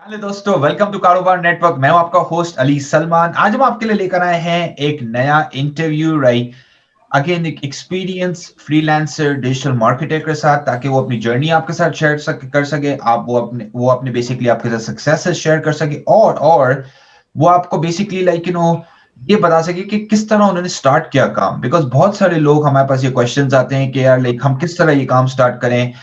Hello दोस्तों, welcome to कारोबार network. मैं हूं आपका होस्ट अली सलमान। आज हम आपके लिए लेकर आए हैं एक नया इंटरव्यू, राइट? अगेन एक एक्सपीरियंस फ्रीलांसर डिजिटल मार्केटर के साथ, ताकि वो अपनी जर्नी आपके साथ कर सके। आप वो अपने बेसिकली आपके साथ सक्सेसेस शेयर कर सके, और वो आपको बेसिकली ये बता सके कि किस तरह उन्होंने स्टार्ट किया काम। बिकॉज बहुत सारे लोग हमारे पास ये क्वेश्चंस आते हैं कि यार हम किस तरह ये काम स्टार्ट करें,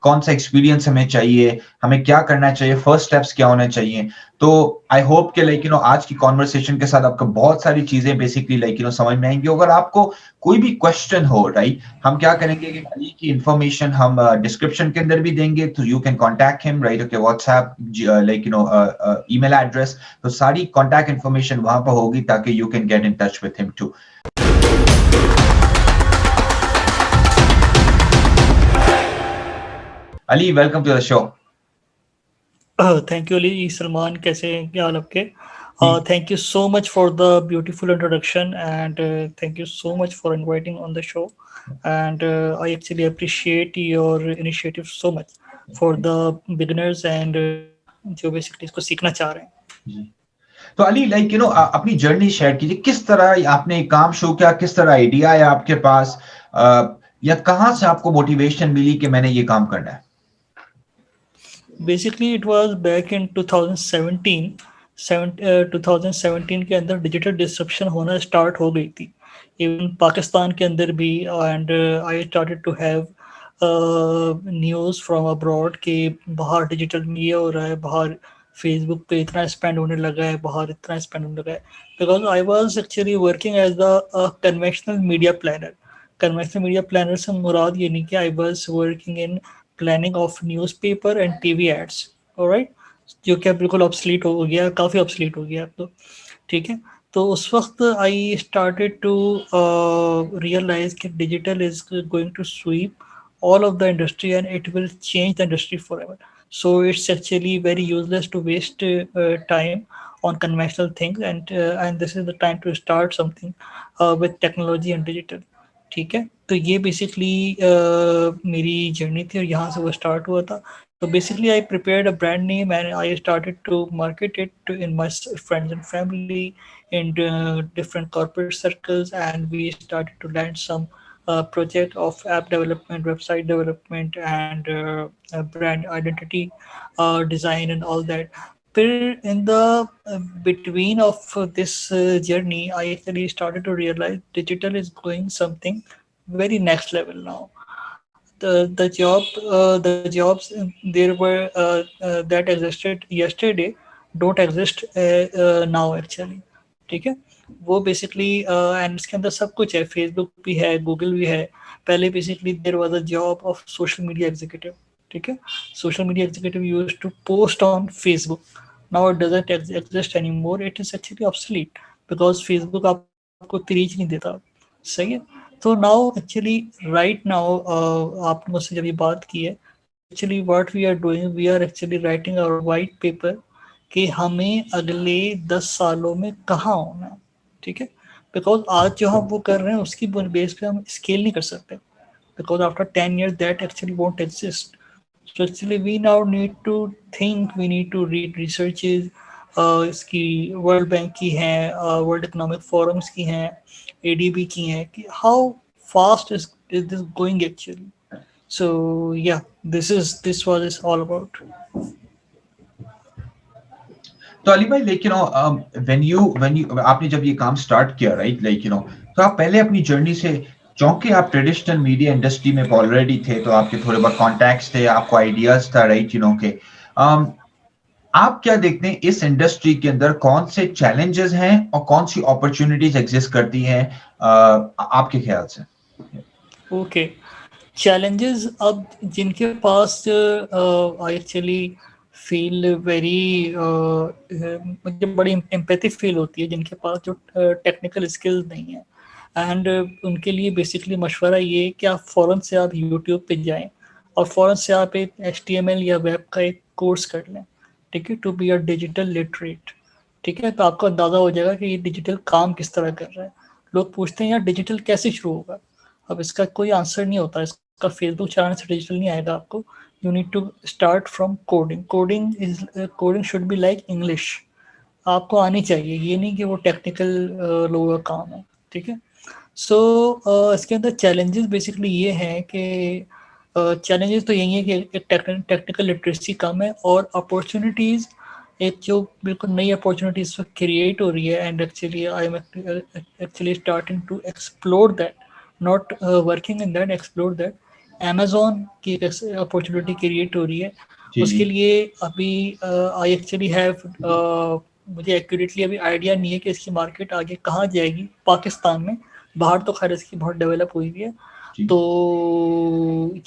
कौन सा एक्सपीरियंस हमें चाहिए, हमें क्या करना चाहिए, फर्स्ट स्टेप्स क्या होने चाहिए। तो आई होप कि आज की कॉन्वर्सेशन के साथ आपको बहुत सारी चीजें बेसिकली समझ में आएंगी। अगर आपको कोई भी क्वेश्चन हो, राइट, हम क्या करेंगे कि अली की इंफॉर्मेशन हम डिस्क्रिप्शन के अंदर भी देंगे, तो you can contact him, right? Okay, WhatsApp, email address, तो सारी कॉन्टैक्ट इन्फॉर्मेशन वहां पर होगी, ताकि you can get in touch with him too. Ali, welcome to the show. Thank you, Ali Salman. कैसे हैं क्या हाल आपके? जी, Thank you so much for the beautiful introduction and thank you so much for inviting on the show. And I actually appreciate your initiative so much for the beginners and जो basically इसको सीखना चाह रहे हैं. जी। तो अली, अपनी journey share कीजिए। किस तरह आपने काम शुरू किया, किस तरह आइडिया आया आपके पास, या कहाँ से आपको मोटिवेशन मिली कि मैंने ये काम करना है? Basically, it was back in 2017. 2017 के अंदर डिजिटल डिसरप्शन होना स्टार्ट हो गई थी इवन पाकिस्तान के अंदर भी and I started to have news from abroad कि बाहर डिजिटल में ये हो रहा है, बाहर फेसबुक पे इतना स्पेंड होने लगा है, बाहर इतना स्पेंड होने लगा है। Because I was actually working as the conventional media planner. Conventional media planner से मुराद ये नहीं कि I was working in planning of newspaper and TV ads, alright, जो कि अब बिल्कुल ऑब्सलीट हो गया, काफ़ी ऑब्सलीट हो गया अब तो, ठीक है। तो उस वक्त आई स्टार्टेड टू रियलाइज कि digital is going to sweep all of the industry and it will change the industry forever. So it's actually very useless to waste time on conventional things and this is the time to start something with technology and digital. ठीक है, तो ये basically मेरी journey थी और यहाँ से वो स्टार्ट हुआ था। तो basically I prepared a brand name and I started to market it in my friends and family in different corporate circles, and we started to land some project of app development, website development, and brand identity design and all that. But in the between of this journey, I actually started to realize digital is going something very next level now. The jobs there were that existed yesterday don't exist now actually, ठीक है। वो basically and इसके अंदर सब कुछ है, Facebook भी है, गूगल भी है। पहले basically there was a job of social media executive, ठीक है। Social media executive used to post on Facebook, now it doesn't exist any more, it is actually obsolete because Facebook आपको reach नहीं देता, सही है। तो नाउ एक्चुअली राइट नाउ आपने मुझसे जब ये बात की है, actually what we are doing, we are actually writing our white paper कि हमें अगले 10 सालों में कहाँ होना है, ठीक है। बिकॉज आज जो हम वो कर रहे हैं उसकी बेस पे हम स्केल नहीं कर सकते, because after 10 years that actually won't exist. So actually we now need to think, we need to read researches, इसकी वर्ल्ड बैंक की हैं, वर्ल्ड इकोनॉमिक फोरम्स की हैं, एडीबी की हैं, कि how fast is this going actually. So yeah this was is all about. तो अली भाई, व्हेन यू आपने जब ये काम स्टार्ट किया, राइट, तो आप पहले अपनी जर्नी से, चूंकि आप ट्रेडिशनल मीडिया इंडस्ट्री में ऑलरेडी थे, तो आपके थोड़े बहुत कॉन्टैक्ट्स थे, आपको आइडियाज था, राइट, के आप क्या देखते हैं इस इंडस्ट्री के अंदर कौन से चैलेंजेस हैं और कौन सी अपॉर्चुनिटीज एग्जिस्ट करती हैं, आपके ख्याल से? ओके, चैलेंजेस अब जिनके पास आई एक्चुअली फील वेरी, मुझे बड़ी एम्पैथी फील होती है जिनके पास जो टेक्निकल स्किल्स नहीं है। एंड उनके लिए बेसिकली मशवरा ये है कि आप फ़ौरन से आप यूट्यूब पे जाएं और फ़ौरन से आप एक HTML या वेब का एक कोर्स कर लें, ठीक है, to be a digital literate, ठीक है। तो आपको अंदाज़ा हो जाएगा कि ये डिजिटल काम किस तरह कर रहा है। लोग पूछते हैं यार डिजिटल कैसे शुरू होगा, अब इसका कोई आंसर नहीं होता, इसका फेसबुक चलाने से डिजिटल नहीं आएगा आपको, you need to start from coding. Coding should be like English. आपको आनी चाहिए, ये नहीं कि वो टेक्निकल लोगों का काम है, ठीक है। सो इसके अंदर चैलेंजेस बेसिकली ये हैं कि चैलेंजेस तो यही है कि टेक्निकल लिटरेसी कम है, और अपॉर्चुनिटीज़ एक जो बिल्कुल नई अपॉर्चुनिटी इस वक्त क्रिएट हो रही है, and actually I am actually starting to explore that, not working in that, explore that. Amazon की एक अपॉर्चुनिटी क्रिएट हो रही है, जी जी उसके लिए अभी आई एक्चुअली हैव मुझे एक्यूरेटली अभी आइडिया नहीं है कि इसकी मार्केट आगे कहाँ जाएगी पाकिस्तान में। बाहर तो खैर इसकी बहुत डेवलप हुई है, जी तो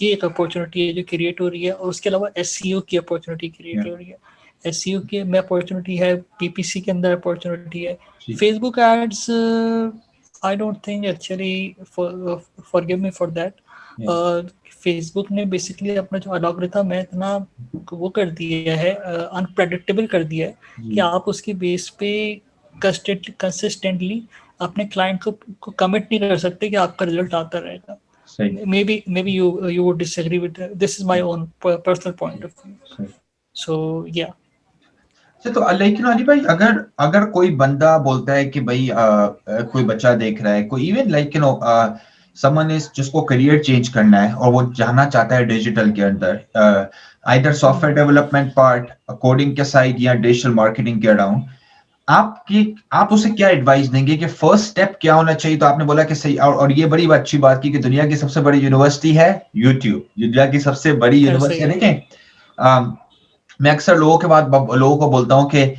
ये एक अपॉर्चुनिटी है जो क्रिएट हो रही है। और उसके अलावा एसईओ की अपॉर्चुनिटी क्रिएट हो रही है। एसईओ के में अपॉर्चुनिटी है, पीपीसी के अंदर अपॉर्चुनिटी है, जी Facebook ads I don't think actually, forgive me for that. Facebook ने बेसिकली अपना जो अलॉग्रिथम है इतना वो कर दिया है, अनप्रेडिक्टेबल कर दिया है कि जी आप उसकी बेस पे कंसिस्टेंटली अपने क्लाइंट को कमिट नहीं कर सकते कि आपका रिजल्ट आता रहेगा। सही maybe you would disagree with that. This is my own personal point of view. सही। So yeah. अच्छा, तो लेकिन अली भाई, अगर अगर कोई बंदा बोलता है कि भाई कोई बच्चा देख रहा है, कोई even like you know someone is जिसको करियर चेंज करना है और वो जाना चाहता है डिजिटल के अंदर, either software development part, coding के साइड या डिजिटल मार्केटिंग के अराउंड, आप उसे क्या एडवाइस देंगे कि फर्स्ट स्टेप क्या होना चाहिए? तो आपने बोला कि सही, और ये बड़ी अच्छी बात की कि दुनिया की सबसे बड़ी यूनिवर्सिटी है यूट्यूब, दुनिया की सबसे बड़ी यूनिवर्सिटी है। सही देखें, मैं अक्सर लोगों को बोलता हूं कि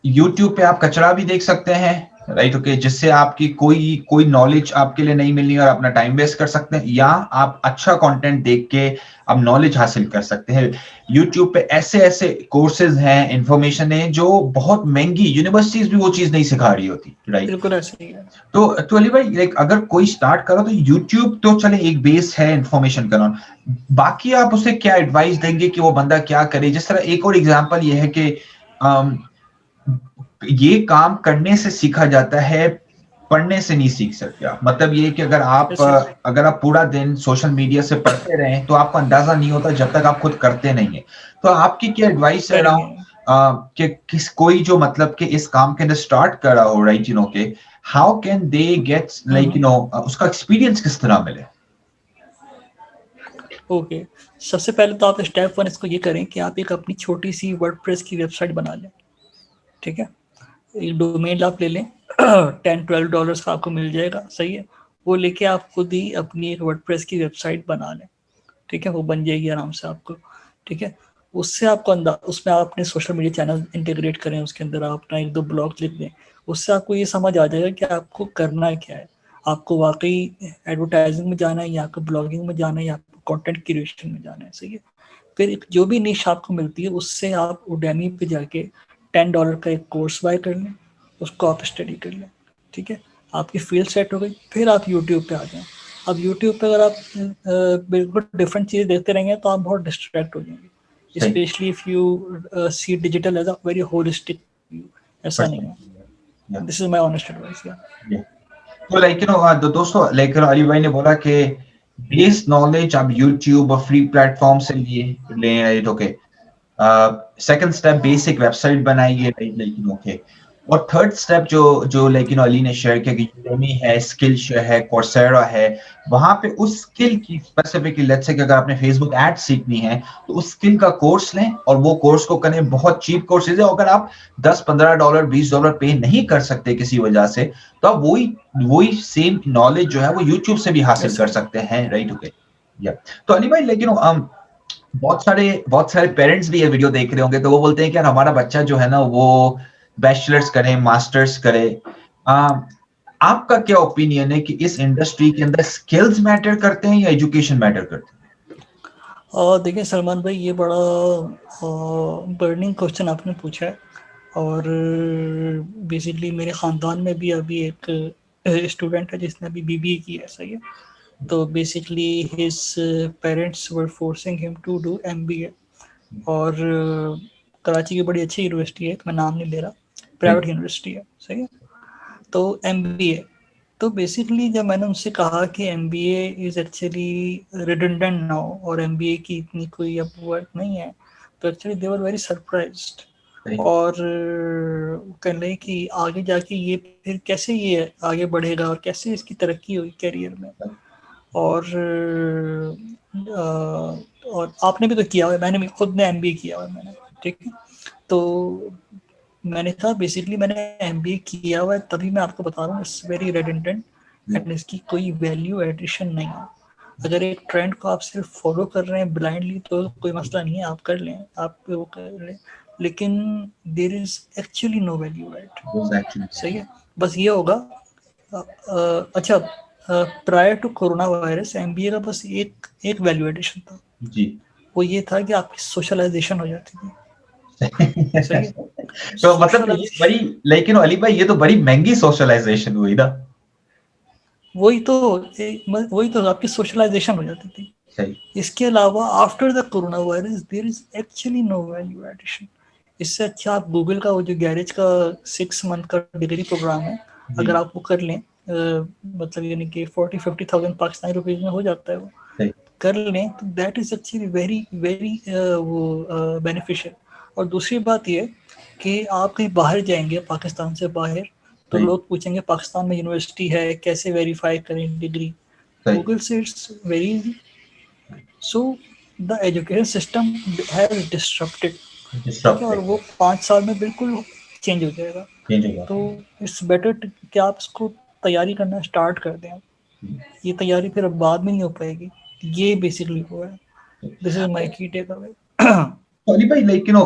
यूट्यूब पे आप कचरा भी देख सकते हैं, राइट, ओके, जिससे आपकी कोई नॉलेज आपके लिए नहीं मिलनी और अपना टाइम वेस्ट कर सकते हैं, या आप अच्छा कंटेंट देख के आप नॉलेज हासिल कर सकते हैं। यूट्यूब पे ऐसे ऐसे कोर्सेज हैं, इंफॉर्मेशन है जो बहुत महंगी, यूनिवर्सिटीज भी वो चीज नहीं सिखा रही होती, राइट। बिल्कुल ऐसे ही है। तो अली भाई, लाइक अगर कोई स्टार्ट करो तो यूट्यूब तो चले एक बेस है इन्फॉर्मेशन का, बाकी आप उसे क्या एडवाइस देंगे कि वो बंदा क्या करे? जिस तरह एक और एग्जांपल ये है कि ये काम करने से सीखा जाता है, पढ़ने से नहीं सीख सकते आप। मतलब ये कि अगर आप पूरा दिन सोशल मीडिया से पढ़ते रहें तो आपको अंदाजा नहीं होता जब तक आप खुद करते नहीं है। तो आपकी क्या एडवाइस है करेंगे। कि कोई जो मतलब कि इस काम के अंदर स्टार्ट कर रहा हो, राइट, यू नो के how can they get like you no उसका एक्सपीरियंस किस तरह मिले? ओके, सबसे पहले तो आप स्टेप 1 इसको ये करें कि आप एक अपनी छोटी सी वर्डप्रेस की वेबसाइट बना लें, ठीक है। एक डोमेन आप ले लें, $10-12 का आपको मिल जाएगा, सही है। वो लेके आप खुद ही अपनी एक वर्डप्रेस की वेबसाइट बना लें, ठीक है। वो बन जाएगी आराम से आपको, ठीक है। उससे आपको उसमें आप अपने सोशल मीडिया चैनल इंटीग्रेट करें, उसके अंदर आप अपना 1-2 ब्लॉग लिख दें। उससे आपको ये समझ आ जाएगा कि आपको करना क्या है। आपको वाकई एडवर्टाइजिंग में जाना है, या आपको ब्लॉगिंग में जाना है, या आपको कंटेंट क्रिएशन में जाना है, सही है। फिर जो भी निश आपको मिलती है उससे आप उडेमी पे जाके $10 का एक कोर्स बाय कर लें, उसको आप स्टडी कर लें, ठीक है। आपकी फील्ड सेट हो गई, फिर आप यूट्यूब पे आ जाएं। अब यूट्यूब पे अगर आप बिल्कुल डिफरेंट चीज़ देखते रहेंगे तो आप बहुत डिस्ट्रैक्ट हो जाएंगे, specially if you see digital as a very holistic view. ऐसा नहीं है। This is my honest advice. तो लाइक यू नो दोस्तों, लाइक अली भाई ने बोला कि बेस नॉलेज आप यूट्यूब और फ्री प्लेटफॉर्म से ले, right, okay. Second step basic website बनाइए, right, like you know, okay. और थर्ड स्टेप जो जो लाइक यू नो अली ने शेयर किया कि यूडेमी है, स्किलशेयर है, कोर्सेरा है, वहां पे उस स्किल की स्पेसिफिकली, लेट्स से कि अगर आपने फेसबुक एड सीखनी है तो उस स्किल का कोर्स लें, और वो कोर्स को करें। बहुत चीप कोर्सेज है, अगर आप $10-15 $20 पे नहीं कर सकते किसी वजह से, तो आप वही सेम नॉलेज जो है वो यूट्यूब से भी हासिल कर सकते हैं, राइट, ओके। या तो अली भाई, लेकिन बहुत सारे पेरेंट्स भी ये वीडियो देख रहे होंगे, तो वो बोलते हैं कि यार हमारा बच्चा जो है ना वो बैचलर्स करे, मास्टर्स करे। आपका क्या ओपिनियन है कि इस इंडस्ट्री के अंदर स्किल्स मैटर करते हैं या एजुकेशन मैटर करते हैं? देखिए सलमान भाई, ये बड़ा बर्निंग क्वेश्चन आपने पूछा है। और बेसिकली मेरे ख़ानदान में भी अभी एक स्टूडेंट है जिसने अभी बीबीए किया है, सही है। तो basically his parents were forcing him to do MBA, और कराची की बड़ी अच्छी यूनिवर्सिटी है, मैं नाम नहीं ले रहा, प्राइवेट यूनिवर्सिटी है, सही है। तो एमबीए तो बेसिकली जब मैंने उनसे कहा कि MBA is actually redundant now और एमबीए की इतनी कोई अब वर्क नहीं है, तो actually they were very surprised. सही। और कहने लगे कि आगे जाके ये फिर कैसे ये आगे बढ़ेगा और कैसे इसकी तरक्की हुई करियर में। और और आपने भी तो किया हुआ है, मैंने भी खुद ने एमबीए किया हुआ है मैंने, ठीक है। तो मैंने कहा बेसिकली मैंने एमबीए किया हुआ है तभी मैं आपको बता रहा हूँ इट्स वेरी रेडंडेंट एंड इसकी कोई वैल्यू एडिशन नहीं है। अगर एक ट्रेंड को आप सिर्फ फॉलो कर रहे हैं ब्लाइंडली तो कोई मसला नहीं है, आप कर लें, आप वो कर लें, लेकिन there is actually no value add. सही है, बस ये होगा। अच्छा, prior to corona virus MBA का बस एक वैल्यू एडिशन था जी। वो ये था कि आपकी सोशलाइजेशन हो जाती थी। सही है, तो मतलब ये बड़ी, लेकिन अली भाई ये तो बड़ी महंगी सोशलाइजेशन हुई ना। वही तो आपकी सोशलाइजेशन हो जाती थी। सही। इसके अलावा after the corona virus there is actually no value addition. इससे अच्छा आप गूगल का वो जो गैरेज का 6 मंथ का डिग्री प्रोग्राम है, अगर आप वो कर लें, मतलब यानी कि 40-50,000 पाकिस्तानी रुपीज में हो जाता है, वो सही। कर लें तो that is actually very very वो बेनिफिशियल। और दूसरी बात ये कि आप कहीं बाहर जाएंगे पाकिस्तान से बाहर, तो सही। लोग पूछेंगे पाकिस्तान में यूनिवर्सिटी है कैसे वेरीफाई करें डिग्री, सही। गूगल से it's very easy. So the education system has disrupted, ठीक है, और वो 5 साल में बिल्कुल चेंज हो जाएगा। तो इट्स बेटर कि आप इसको तैयारी करना स्टार्ट कर दें। ये तैयारी फिर अब बाद में नहीं हो पाएगी। ये बेसिकली वो है, दिस इज माय की टेक अवे। अली भाई लेकिन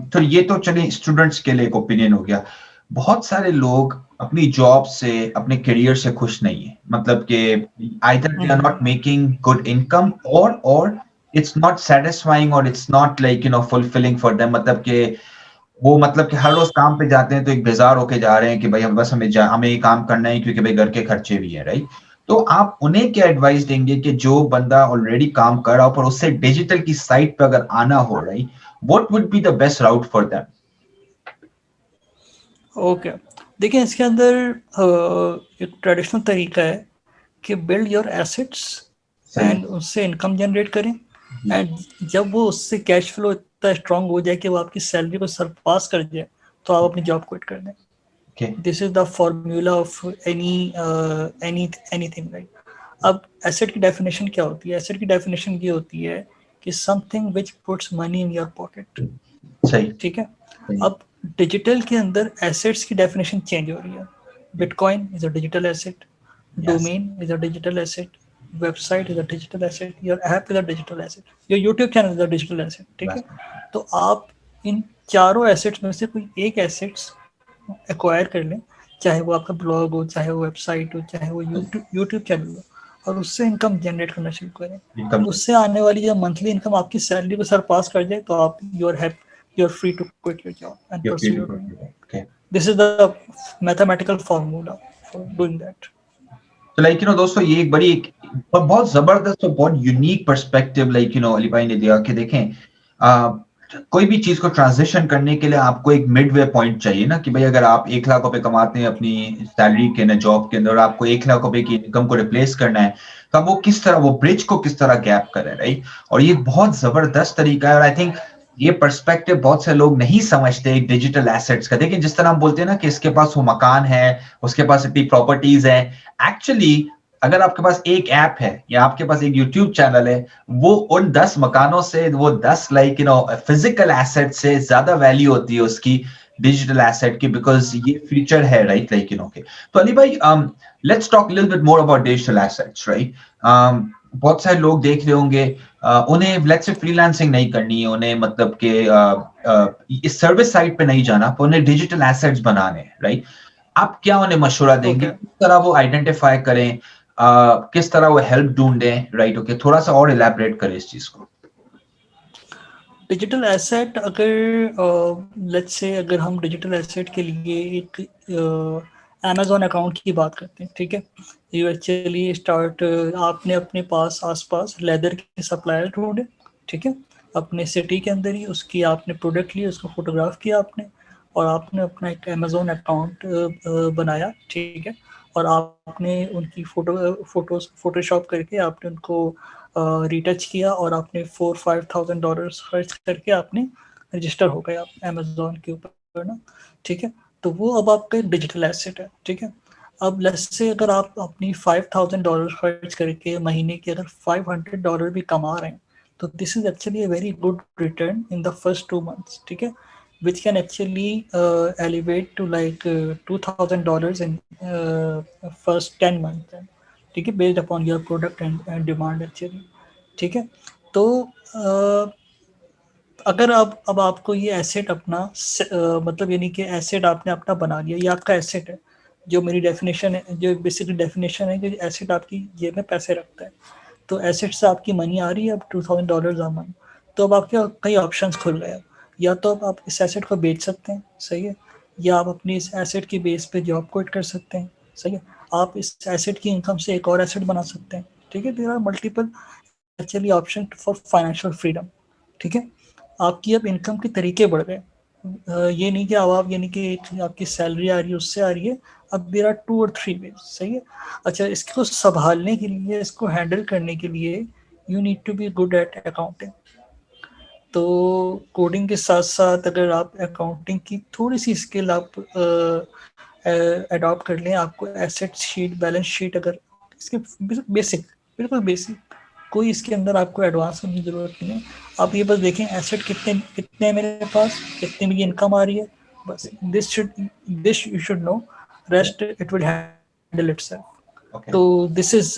तो ये तो चलिए स्टूडेंट्स के लिए एक ओपिनियन हो गया। बहुत सारे लोग अपनी जॉब से, अपने करियर से खुश नहीं है, मतलब कि either they are not making good income और इट्स नॉट सेटिस्फाइंग और it's not like fulfilling for them, मतलब कि वो मतलब कि हर रोज काम पे जाते हैं तो एक बेजार होके जा रहे हैं कि भाई हम बस हमें ये काम करना है क्योंकि भाई घर के खर्चे भी है, राइट। तो आप उन्हें क्या एडवाइस देंगे कि जो बंदा ऑलरेडी काम कर रहा हो पर उससे डिजिटल की साइट पे अगर आना हो, right, what would be the best route for them? Okay, देखिए इसके अंदर एक ट्रेडिशनल तरीका है कि बिल्ड योर एसेट्स एंड उससे इनकम जनरेट करें, एंड जब वो उससे कैश फ्लो इतना स्ट्रांग हो जाए कि वो आपकी सैलरी को सरपास कर जाए तो आप अपनी जॉब क्विट कर दें। This is the formula of anything, right. अब एसेट की डेफिनेशन क्या होती है? एसेट की डेफिनेशन ये होती है कि something which puts money in your pocket. सही। ठीक है, अब डिजिटल के अंदर एसेट्स की डेफिनेशन चेंज हो रही है। Bitcoin is a digital asset, domain is a digital asset, website is a digital asset, your app is a digital asset, your YouTube channel is a digital asset. ठीक है, तो आप इन चारों assets में से कोई एक एसेट्स एक्वायर कर लें, चाहे वो आपका ब्लॉग हो, चाहे वो वेबसाइट हो, चाहे वो यूट्यूब चैनल हो, और उससे इनकम जनरेट करना शुरू करें। उससे आने वाली जब मंथली इनकम आपकी सैलरी को सरपास कर जाए तो आप you're free to quit your job and pursue your dream. This is the mathematical formula for doing that. तो लाइक दोस्तों ये एक बड़ी बहुत जबरदस्त और बहुत यूनिक पर्सपेक्टिव लाइक अली भाई ने दिया कि देखें कोई भी चीज को ट्रांजिशन करने के लिए आपको एक मिड वे पॉइंट चाहिए ना, कि भाई अगर आप 1 लाख रुपए कमाते हैं अपनी सैलरी के ना जॉब के अंदर और आपको 1 लाख रुपए की इनकम को रिप्लेस करना है, तो आप वो किस तरह, वो ब्रिज को किस तरह गैप करें, राइट। और ये बहुत जबरदस्त तरीका है और आई थिंक ये पर्सपेक्टिव बहुत से लोग नहीं समझते डिजिटल एसेट्स का। देखिए जिस तरह हम बोलते हैं ना कि इसके पास वो मकान है, उसके पास इतनी प्रॉपर्टीज है, एक्चुअली अगर आपके पास एक ऐप है या आपके पास एक यूट्यूब चैनल है, वो उन 10 मकानों से, वो 10 लाइक फिजिकल एसेट से ज्यादा वैल्यू होती है उसकी डिजिटल एसेट की, बिकॉज ये फ्यूचर है, राइट, लाइक ओके। तो अली भाई let's talk little bit more about digital assets, right. बहुत सारे लोग देख रहे होंगे, उन्हें लेट्स से फ्रीलांसिंग नहीं करनी है, उन्हें मतलब कि इस सर्विस साइट पे नहीं जाना, पर उन्हें डिजिटल एसेट्स बनाने हैं, राइट। आप क्या उन्हें मशवरा देंगे, किस तरह वो आइडेंटिफाई करें, किस तरह वो हेल्प ढूंढें, राइट, ओके, थोड़ा सा और इलैबोरेट करें इस चीज को। डिजिटल एसेट, अगर लेट्स से अगर हम डिजिटल एसेट के लिए एक अमेजोन अकाउंट की बात करते हैं, ठीक है, यू एक्चुअली स्टार्ट, आपने अपने पास आसपास लेदर के सप्लायर ढूंढे, ठीक है, अपने सिटी के अंदर ही उसकी आपने प्रोडक्ट लिए, उसको फोटोग्राफ किया आपने, और आपने अपना एक अमेजोन अकाउंट बनाया, ठीक है। और आपने उनकी फोटोशॉप करके आपने उनको रिटच किया और आपने $4-5,000 खर्च करके आपने रजिस्टर हो गए आप अमेजोन के ऊपर ना, ठीक है। तो वो अब आपका डिजिटल एसेट है, ठीक है। अब लेट्स से अगर आप अपनी $5,000 खर्च करके महीने के अगर $500 भी कमा रहे हैं, तो this is actually a very good return in the first 2 months, ठीक है, which can actually elevate to like $2,000 in first 10 months, ठीक है, based upon your product and demand actually, ठीक है। तो अगर अब आपको ये एसेट अपना मतलब यानी कि एसेट आपने अपना बना लिया, ये आपका एसेट है, जो मेरी डेफिनेशन है, जो बेसिकली डेफिनेशन है कि एसेट आपकी जेब में पैसे रखता है। तो एसेट से आपकी मनी आ रही है अब $2,000 आ मंथ, तो अब आपके कई ऑप्शंस खुल गए। या तो अब आप इस एसेट को बेच सकते हैं, सही है, या आप अपनी इस एसेट की बेस पे जॉब क्विट कर सकते हैं, सही है। आप इस एसेट की इनकम से एक और एसेट बना सकते हैं, ठीक है। There are multiple actually option for financial freedom, ठीक है। आपकी अब इनकम के तरीके बढ़ गए। ये नहीं कि अब आप यानी कि आपकी सैलरी आ रही है उससे आ रही है, अब देयर आर 2 और 3 वेज, सही है। अच्छा, इसको संभालने के लिए, इसको हैंडल करने के लिए you need to be good at accounting. तो कोडिंग के साथ साथ अगर आप अकाउंटिंग की थोड़ी सी स्किल आप अडॉप्ट कर लें, आपको एसेट शीट, बैलेंस शीट, अगर इसके बेसिक, बिल्कुल बेसिक, कोई इसके अंदर आपको एडवांस करने की जरूरत नहीं है। आप ये बस देखें एसेट कितने कितने हैं मेरे पास, कितने मेरी इनकम आ रही है, बस this you should know, Yeah. Rest it will handle itself. Okay. तो this is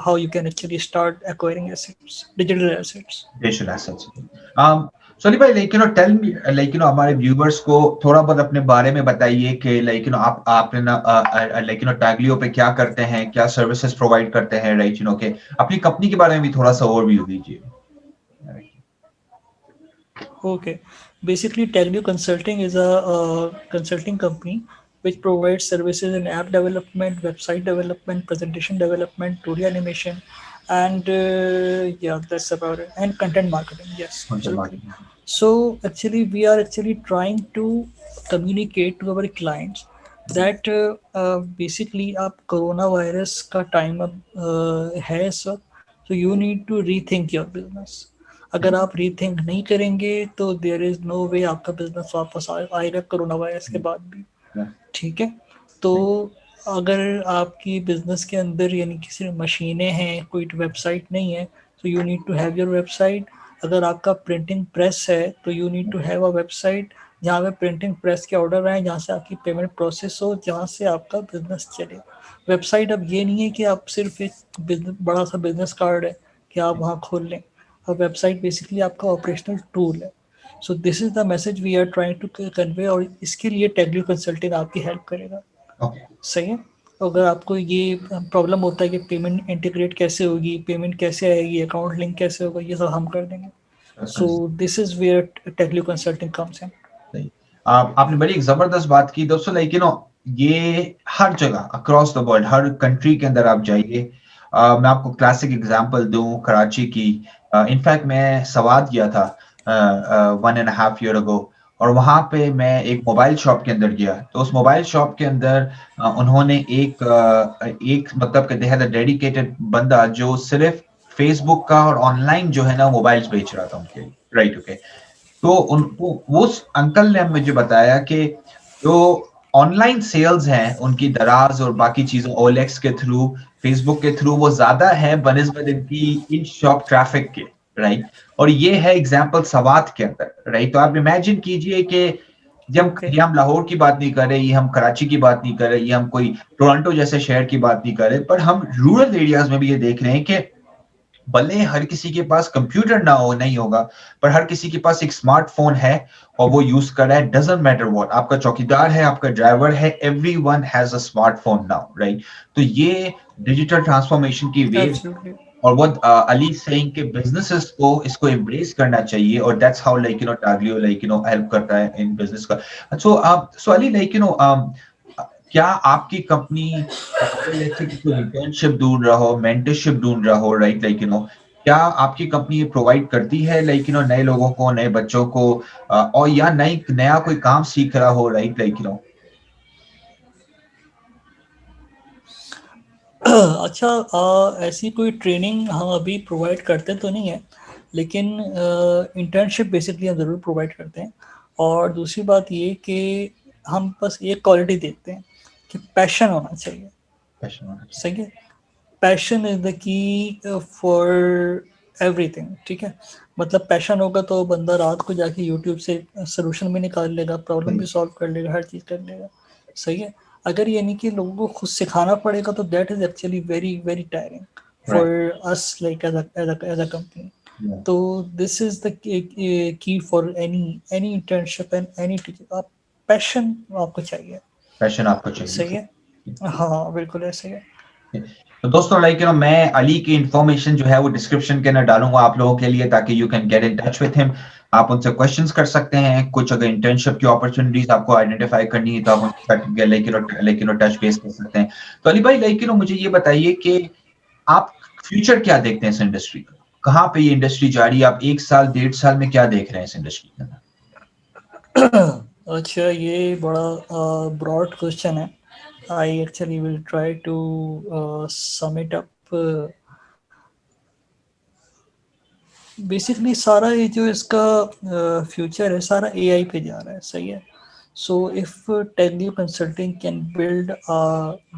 how you can actually start acquiring assets, digital assets. Digital assets. Soni भाई, टेल मी, हमारे व्यूवर्स को थोड़ा बहुत अपने बारे में बताइए कि आपने ना टैगलियो पे क्या करते हैं, क्या सर्विसेज प्रोवाइड करते हैं, राइट, के अपनी कंपनी के बारे में भी थोड़ा सा ओवरव्यू दीजिए। Okay. Basically, Taglio Consulting is a consulting company which provides services in app development, website development, presentation development, story animation, and yeah, that's about it. And content marketing. Yes, Content absolutely. marketing. So actually, we are actually trying to communicate to our clients that basically अब corona virus का time अब है इस वक्त, so you need to rethink your business. अगर आप rethink नहीं करेंगे तो देयर इज नो वे आपका बिजनेस वापस आएगा कोरोना वायरस के बाद भी, Yeah. ठीक है। तो अगर आपकी बिजनेस के अंदर यानी कि सिर्फ मशीनें हैं, कोई वेबसाइट नहीं है, तो you need to have your website. अगर आपका प्रिंटिंग प्रेस है तो you need to have a website जहाँ पे प्रिंटिंग प्रेस के ऑर्डर आए, जहाँ से आपकी पेमेंट प्रोसेस हो, जहाँ से आपका बिजनेस चले। वेबसाइट अब ये नहीं है कि आप सिर्फ एक बड़ा सा बिजनेस कार्ड है कि आप वहाँ खोल लें। A website बेसिकली आपका ऑपरेशनल टूल है। So this is the message we are trying to convey, और इसके लिए टेग्लियो कंसल्टिंग आपकी हेल्प करेगा, Okay. सही है। अगर आपको ये प्रॉब्लम होता है कि पेमेंट इंटीग्रेट कैसे होगी, पेमेंट कैसे आएगी, अकाउंट लिंक कैसे होगा, ये सब हम कर देंगे। So this is where Teglio consulting comes in. आपने बड़ी एक जबरदस्त बात की दोस्तों, ये हर जगह across the world, her country के अंदर आप जाइए। मैं आपको क्लासिक एग्जांपल दूं कराची की। इनफैक्ट मैं सवाद गया था 1.5 year ago, और वहां पे मैं एक मोबाइल शॉप के अंदर गया। तो उस मोबाइल शॉप के अंदर उन्होंने एक मतलब दे हैड अ डेडिकेटेड बंदा जो सिर्फ फेसबुक का और ऑनलाइन जो है ना मोबाइल्स बेच रहा था उनके लिए, राइट, ओके। तो उनको उस अंकल ने मुझे बताया कि जो ऑनलाइन सेल्स हैं उनकी दराज और बाकी चीजों ओएलएक्स के थ्रू, फेसबुक के थ्रू, वो ज्यादा है बनिस्बत इनकी इन शॉप ट्रैफिक के, राइट। और ये है एग्जांपल सवात के अंदर, राइट। तो आप इमेजिन कीजिए कि ये हम लाहौर की बात नहीं कर रहे, ये हम कराची की बात नहीं कर रहे, ये हम कोई टोरंटो जैसे शहर की बात नहीं कर रहे, पर हम रूरल एरियाज में भी ये देख रहे हैं कि भले हर किसी के पास कंप्यूटर ना हो, नहीं होगा, पर हर किसी के पास एक स्मार्टफोन है और वो यूज कर रहा है। डजंट मैटर व्हाट, आपका चौकीदार है, आपका ड्राइवर है, everyone has a smartphone now, right. तो ये डिजिटल ट्रांसफॉर्मेशन की वेव, एब्सोल्युटली। और what Ali is saying कि businesses को इसको embrace करना चाहिए, और that's how Taglio help करता है in business का। So Ali, क्या आपकी कंपनी अगर let's say कोई internship ढूंढ रहा हो, mentorship ढूंढ रहा हो, right, क्या आपकी कंपनी ये प्रोवाइड करती है नए लोगों को, नए बच्चों को, और या नया कोई काम सीख रहा हो, राइट, अच्छा, ऐसी कोई ट्रेनिंग हम अभी प्रोवाइड करते तो नहीं है, लेकिन इंटर्नशिप बेसिकली हम ज़रूर प्रोवाइड करते हैं। और दूसरी बात ये कि हम बस एक क्वालिटी देखते हैं कि पैशन होना चाहिए। पैशन होना चाहिए। सही है, passion is the key for everything. ठीक है, मतलब पैशन होगा तो बंदा रात को जाके यूट्यूब से सोल्यूशन भी निकाल लेगा, प्रॉब्लम भी सॉल्व कर लेगा, हर चीज़ कर लेगा। सही है, अगर ये नहीं कि लोगों को खुद सिखाना पड़ेगा तो that is actually very very tiring Right. For us, like as a company. Yeah. तो this is the key for any internship and any teacher, आप पैशन आपको चाहिए। पैशन आपको सही चाहिए। है, हाँ बिल्कुल ऐसे है। तो दोस्तों लाइक मैं अली की इंफॉर्मेशन जो है वो डिस्क्रिप्शन के अंदर डालूंगा आप लोगों के लिए, ताकि you can get in touch with him. आप उनसे क्वेश्चंस कर सकते हैं, कुछ अगर इंटर्नशिप की अपॉर्चुनिटीज आपको आइडेंटिफाई करनी है तो आप उनसे लाइक टच बेस कर सकते हैं। तो अली भाई लाइक मुझे ये बताइए कि आप फ्यूचर क्या देखते हैं इस इंडस्ट्री का, कहाँ पे ये इंडस्ट्री जा रही है, आप 1 साल 1.5 साल में क्या देख रहे हैं इस इंडस्ट्री के अंदर? अच्छा, ये बड़ा ब्रॉड क्वेश्चन है। I actually will try to sum it up. Basically सारा ये जो इसका फ्यूचर है सारा एआई पे जा रहा है। सही है, so if tele consulting can build a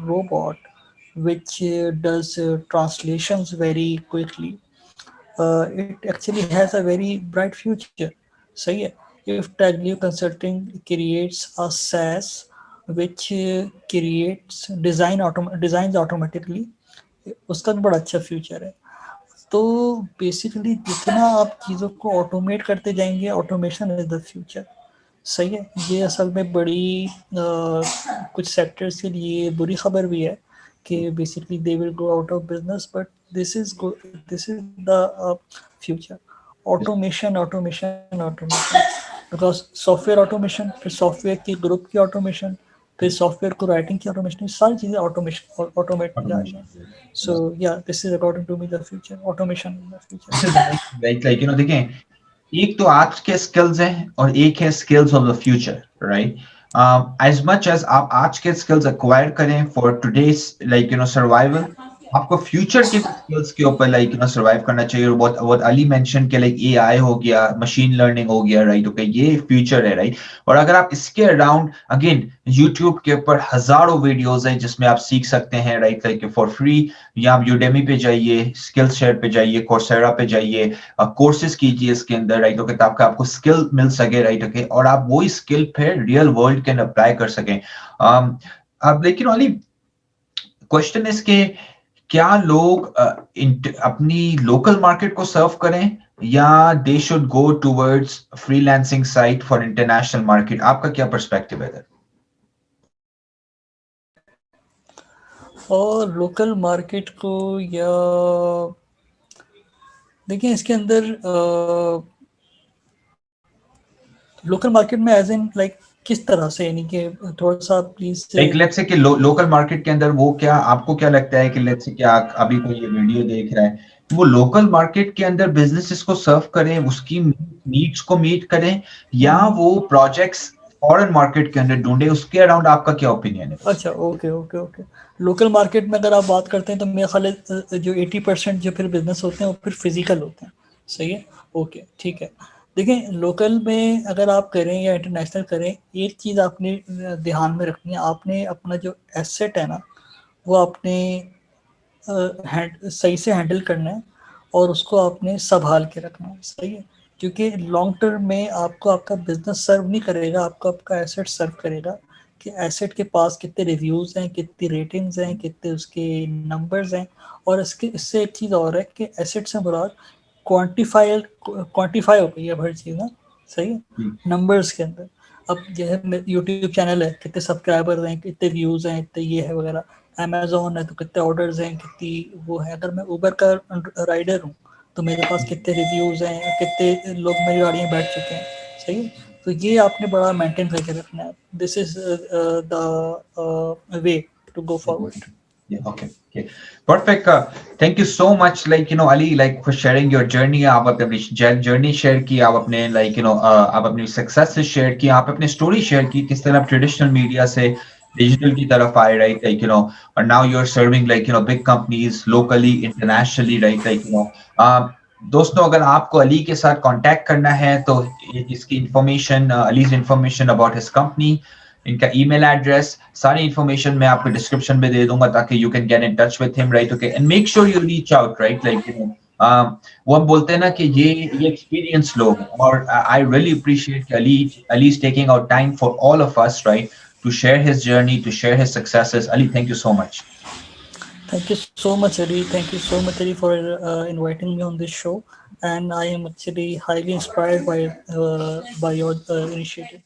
robot which does translations very quickly, it actually has a very bright future. सही है, if Taglio Consulting creates a SaaS which creates designs automatically, उसका भी बड़ा अच्छा फ्यूचर है। तो basically जितना आप चीज़ों को ऑटोमेट करते जाएंगे, ऑटोमेशन इज द फ्यूचर। सही है, ये असल में बड़ी कुछ सेक्टर्स के लिए बुरी खबर भी है कि basically they will go out of business, but this is the future. Automation automation automation, because software automation, फिर सॉफ्टवेयर की ग्रुप की ऑटोमेशन, फिर सॉफ्टवेयर को राइटिंग की ऑटोमेशन, सारी चीज़ें ऑटोमेशन ऑटोमेट जा रही हैं। So yeah this is according to me the future, automation is the future. Like देखें, एक तो आज के स्किल्स हैं और एक है skills of the future, right? As much as आप आज के स्किल्स एक्वायर करें फॉर टुडेस सर्वाइवल, आपको फ्यूचर के स्किल्स के ऊपर सर्वाइव करना चाहिए। और बहुत अली मेंशन के लाइक एआई हो गया, मशीन लर्निंग हो गया, राइट? ओके, ये फ्यूचर है, राइट? और अगर आप इसके अराउंड अगेन यूट्यूब के ऊपर हजारों वीडियोस हैं जिसमें आप सीख सकते हैं, राइट? लाइक फॉर फ्री, या आप यूडेमी पे जाइए, स्किल शेयर पे जाइए, कोर्सेरा पे जाइए, कोर्सेज कीजिए इसके अंदर, राइट? ओके, ताकि आपको स्किल मिल सके, राइट? ओके, और आप वही स्किल फिर रियल वर्ल्ड कैन अप्लाई कर सकें। अब लेकिन ओनली क्वेश्चन इज के क्या लोग अपनी लोकल मार्केट को सर्व करें या they should go towards freelancing site for international market? आपका क्या पर्सपेक्टिव है? और लोकल मार्केट को, या देखिए इसके अंदर लोकल मार्केट में एज इन लाइक किस तरह से, यानी कि थोड़ा सा प्लीज। लाइक लेट्स से कि लोकल मार्केट के अंदर वो क्या, आपको क्या लगता है कि लेट्स से कि आप अभी कोई ये वीडियो देख रहा है, वो लोकल मार्केट के अंदर बिजनेसेस को सर्व करें, उसकी नीड्स को मीट करें, या वो प्रोजेक्ट्स फॉरेन मार्केट के अंदर ढूंढे? उसके अराउंड आपका क्या ओपिनियन है? अच्छा, okay okay okay. Local market में अगर आप बात करते हैं तो मेरा ख्याल है जो 80% जो फिर बिजनेस होते हैं वो फिर फिजिकल होते हैं। सही है, ओके ठीक है। देखिए लोकल में अगर आप करें या इंटरनेशनल करें, एक चीज़ आपने ध्यान में रखनी है, आपने अपना जो एसेट है ना वो आपने सही से हैंडल करना है और उसको आपने संभाल के रखना है। सही है, क्योंकि लॉन्ग टर्म में आपको आपका बिजनेस सर्व नहीं करेगा, आपको आपका एसेट सर्व करेगा कि एसेट के पास कितने रिव्यूज़ हैं, कितनी रेटिंग्स हैं, कितने उसके नंबर्स हैं। और इससे एक चीज़ और है कि एसेट से मुराद क्वान्टिफाई हो गई है हर चीज़ ना। सही है, नंबर्स के अंदर। अब जैसे यूट्यूब चैनल है, कितने सब्सक्राइबर्स हैं, कितने व्यूज़ हैं, इतने ये है वगैरह। अमेजोन है तो कितने ऑर्डर्स हैं, कितनी वो है। अगर मैं उबर का राइडर हूँ तो मेरे पास कितने रिव्यूज़ हैं, कितने लोग मेरी गाड़ी में बैठ चुके हैं। सही है, तो ये आपने बड़ा मेंटेन करके रखना है। This is the way to go forward. Yeah, okay, okay, perfect. Thank you so much, Ali, for sharing your journey. आप अपनी जर्नी शेयर की, आप अपने आप अपनी सक्सेस शेयर की, आप अपनी स्टोरी शेयर की, किस तरह आप ट्रेडिशनल मीडिया से digital की तरफ आए, right? Like, and now you're serving like, big companies locally, internationally, right? Like, दोस्तों अगर आपको अली के साथ कांटेक्ट करना है तो इसकी information, allies information about his company, इनका ईमेल एड्रेस, सारी इंफॉर्मेशन मैं आपको डिस्क्रिप्शन में दे दूंगा ताकि you can get in touch with him, right? Okay, and make sure you reach out, right? Like वो हम बोलते हैं ना कि ये एक्सपीरियंस लोग, और आई रियली अप्रिशिएट कि Ali is taking out time for all of us, right, to share his journey, to share his successes. Ali, thank you so much. Thank you so much, Ali. Thank you so much, Ali, for inviting me on this show. And I am actually highly inspired by your initiative.